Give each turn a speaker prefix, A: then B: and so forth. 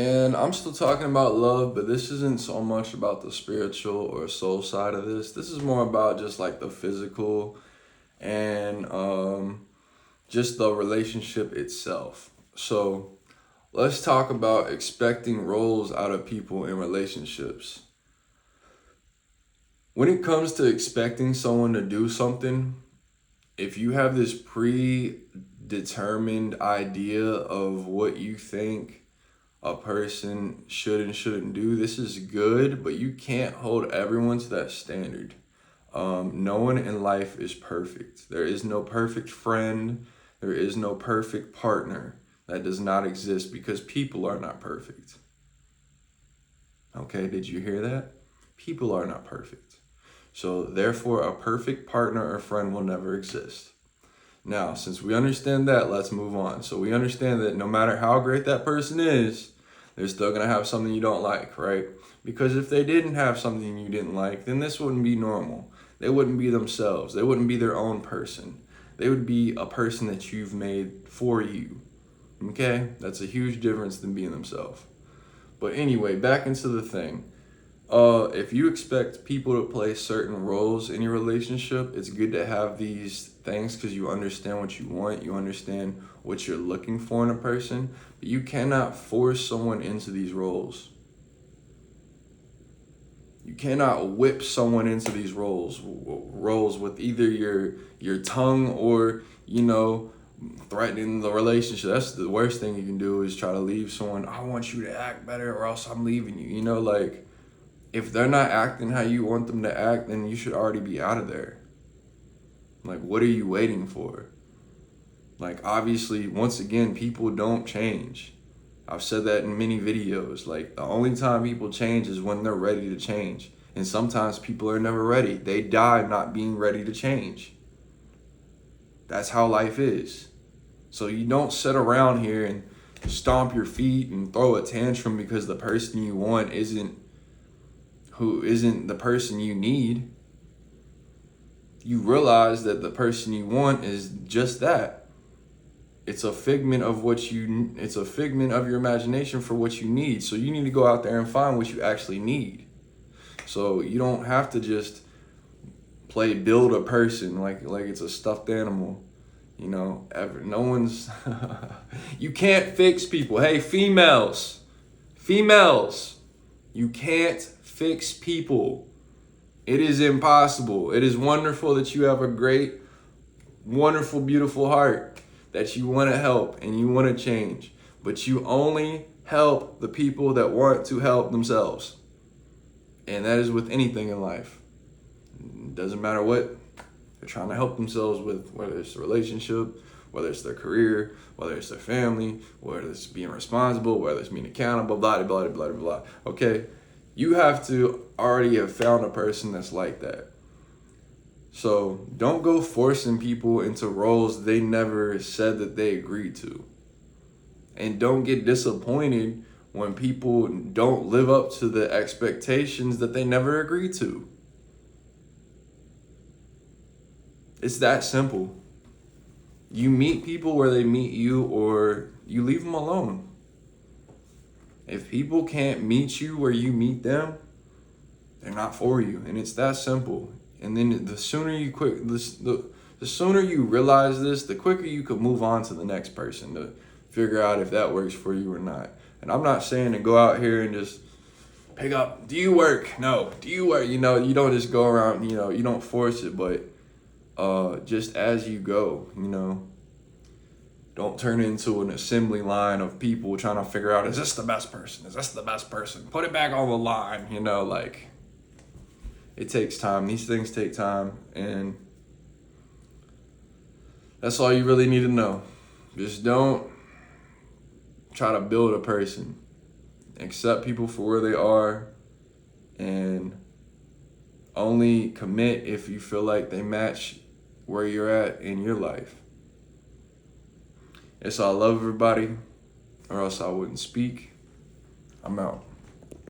A: And I'm still talking about love, but this isn't so much about the spiritual or soul side of this. This is more about just like the physical and just the relationship itself. So let's talk about expecting roles out of people in relationships. When it comes to expecting someone to do something, if you have this predetermined idea of what you think a person should and shouldn't do, this is good, but you can't hold everyone to that standard. No one in life is perfect. There is no perfect friend. There is no perfect partner. That does not exist because people are not perfect. Okay, did you hear that? People are not perfect. So therefore, a perfect partner or friend will never exist. Now, since we understand that, let's move on. So we understand that no matter how great that person is, they're still going to have something you don't like, right? Because if they didn't have something you didn't like, then this wouldn't be normal. They wouldn't be themselves. They wouldn't be their own person. They would be a person that you've made for you. Okay? That's a huge difference than being themselves. But anyway, back into the thing. If you expect people to play certain roles in your relationship, it's good to have these things because you understand what you want, you understand what you're looking for in a person, but you cannot force someone into these roles. You cannot whip someone into these roles with either your tongue or, threatening the relationship. That's the worst thing you can do is try to leave someone, I want you to act better or else I'm leaving you. If they're not acting how you want them to act, then you should already be out of there. Like, what are you waiting for? Like, obviously, once again, people don't change. I've said that in many videos. Like, the only time people change is when they're ready to change. And sometimes people are never ready. They die not being ready to change. That's how life is. So you don't sit around here and stomp your feet and throw a tantrum because the person you want isn't the person you need. You realize that the person you want is just that. It's a figment of your imagination for what you need. So you need to go out there and find what you actually need. So you don't have to just build a person like it's a stuffed animal. No one's you can't fix people. Hey, females, you can't fix people. It is impossible. It is wonderful that you have a great, wonderful, beautiful heart, that you want to help and you want to change, but you only help the people that want to help themselves. And that is with anything in life. It doesn't matter what they're trying to help themselves with, whether it's a relationship, whether it's their career, whether it's their family, whether it's being responsible, whether it's being accountable, blah, blah, blah, blah, blah. Okay? You have to already have found a person that's like that. So don't go forcing people into roles they never said that they agreed to. And don't get disappointed when people don't live up to the expectations that they never agreed to. It's that simple. You meet people where they meet you, or you leave them alone. If people can't meet you where you meet them, they're not for you. And it's that simple. And then the sooner you realize this, the quicker you can move on to the next person to figure out if that works for you or not. And I'm not saying to go out here and just pick up, do you work? No. Do you work? You don't just go around, you don't force it, but just as you go, don't turn into an assembly line of people trying to figure out, is this the best person? Is this the best person? Put it back on the line, it takes time. These things take time, and that's all you really need to know. Just don't try to build a person. Accept people for where they are, and only commit if you feel like they match where you're at in your life. Yes, I love everybody, or else I wouldn't speak. I'm out.